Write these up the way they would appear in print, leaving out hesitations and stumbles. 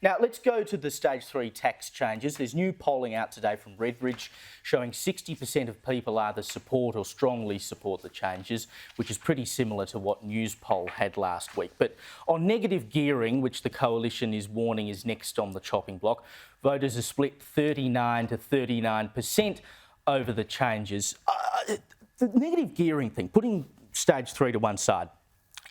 Now, let's go to the stage 3 tax changes. There's new polling out today from Redbridge showing 60% of people either support or strongly support the changes, which is pretty similar to what Newspoll had last week. But on negative gearing, which the Coalition is warning is next on the chopping block, voters are split 39 to 39% over the changes. The negative gearing thing, putting stage 3 to one side,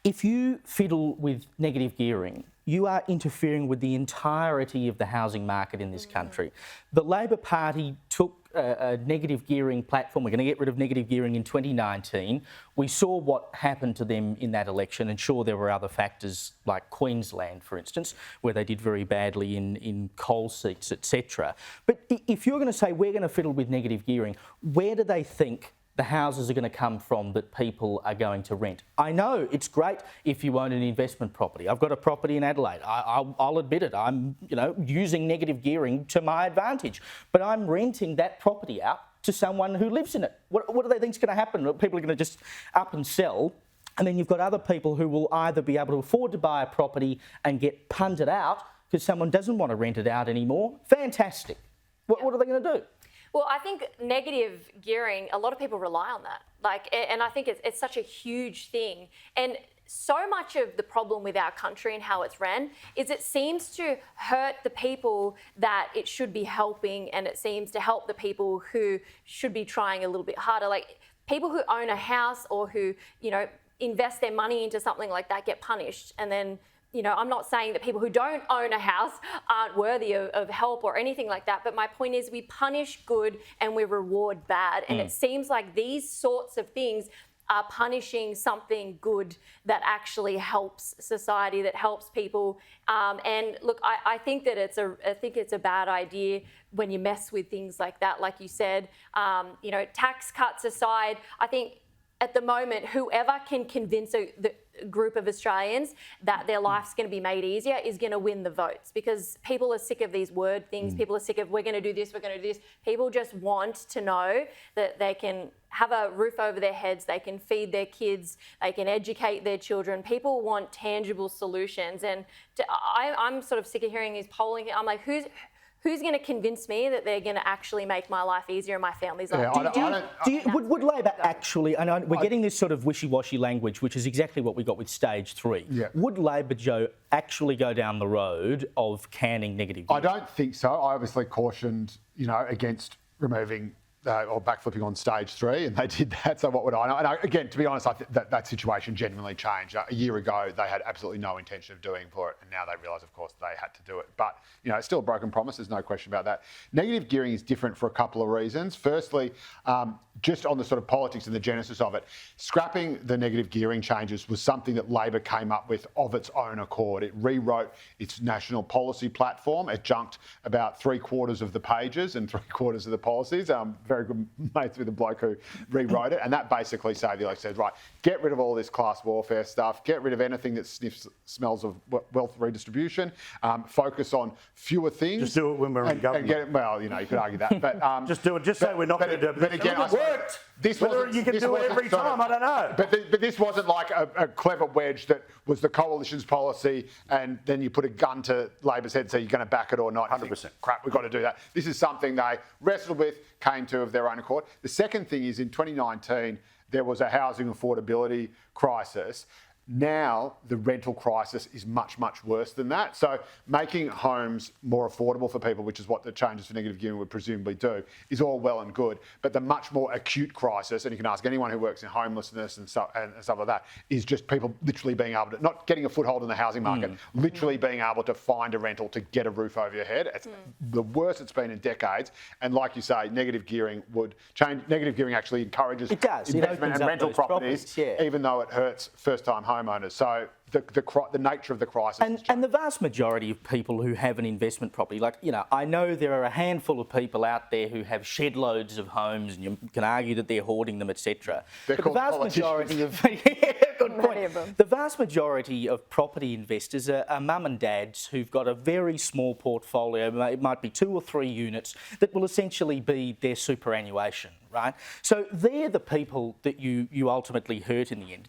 if you fiddle with negative gearing, you are interfering with the entirety of the housing market in this country. The Labor Party took a negative gearing platform. We're going to get rid of negative gearing in 2019. We saw what happened to them in that election, and sure, there were other factors like Queensland, for instance, where they did very badly in coal seats, etc. But if you're going to say we're going to fiddle with negative gearing, where do they think the houses are going to come from that people are going to rent? I know it's great if you own an investment property. I've got a property in Adelaide. I'll admit it. I'm, using negative gearing to my advantage, but I'm renting that property out to someone who lives in it. What do they think is going to happen? People are going to just up and sell. And then you've got other people who will either be able to afford to buy a property and get punted out because someone doesn't want to rent it out anymore. Fantastic. What are they going to do? Well, I think negative gearing, a lot of people rely on that. And I think it's such a huge thing. And so much of the problem with our country and how it's ran is it seems to hurt the people that it should be helping, and it seems to help the people who should be trying a little bit harder. Like people who own a house or who, invest their money into something like that get punished, and then I'm not saying that people who don't own a house aren't worthy of help or anything like that, but my point is we punish good and we reward bad. And it seems like these sorts of things are punishing something good that actually helps society, that helps people. And look, I think that it's a bad idea when you mess with things like that. Like you said, tax cuts aside, I think at the moment, whoever can convince the group of Australians that their life's going to be made easier is going to win the votes, because people are sick of these word things. People are sick of we're going to do this, we're going to do this. People just want to know that they can have a roof over their heads, they can feed their kids, they can educate their children. People want tangible solutions. And I'm sort of sick of hearing these polling. I'm like, who's going to convince me that they're going to actually make my life easier and my family's life easier? Would Labor actually, and we're getting this sort of wishy-washy language, which is exactly what we got with stage 3. Yeah. Would Labor, Joe, actually go down the road of canning negative gearing? I don't think so. I obviously cautioned, against removing or backflipping on stage 3, and they did that. So what would I know? And again, to be honest, I think that situation genuinely changed. A year ago, they had absolutely no intention of doing for it, and now they realise, of course, they had to do it. But it's still a broken promise. There's no question about that. Negative gearing is different for a couple of reasons. Firstly, just on the sort of politics and the genesis of it, scrapping the negative gearing changes was something that Labor came up with of its own accord. It rewrote its national policy platform. It junked about 3/4 of the pages and 3/4 of the policies. Very good mates with the bloke who rewrote it, and that basically said, right, get rid of all this class warfare stuff, get rid of anything that smells of wealth redistribution, focus on fewer things. Just do it when we're in government. You could argue that, but just do it. Just say we're not going to do it. But again, it worked. Whether you can do it every time, I don't know. But this wasn't like a clever wedge that was the coalition's policy, and then you put a gun to Labor's head, so you're going to back it or not. 100%. Crap, we've got to do that. This is something they wrestled with, came to of their own accord. The second thing is in 2019, there was a housing affordability crisis. Now, the rental crisis is much, much worse than that. So making homes more affordable for people, which is what the changes for negative gearing would presumably do, is all well and good. But the much more acute crisis, and you can ask anyone who works in homelessness and stuff like that, is just people literally being able to, not getting a foothold in the housing market, literally being able to find a rental to get a roof over your head. It's the worst it's been in decades. And like you say, negative gearing would change. Negative gearing actually encourages investment and rental properties, even though it hurts first-time homeowners. So the nature of the crisis and the vast majority of people who have an investment property, I know there are a handful of people out there who have shed loads of homes, and you can argue that they're hoarding them, etc. But the vast majority of the vast majority of property investors are mum and dads who've got a very small portfolio. It might be 2 or 3 units that will essentially be their superannuation, right? So they're the people that you ultimately hurt in the end.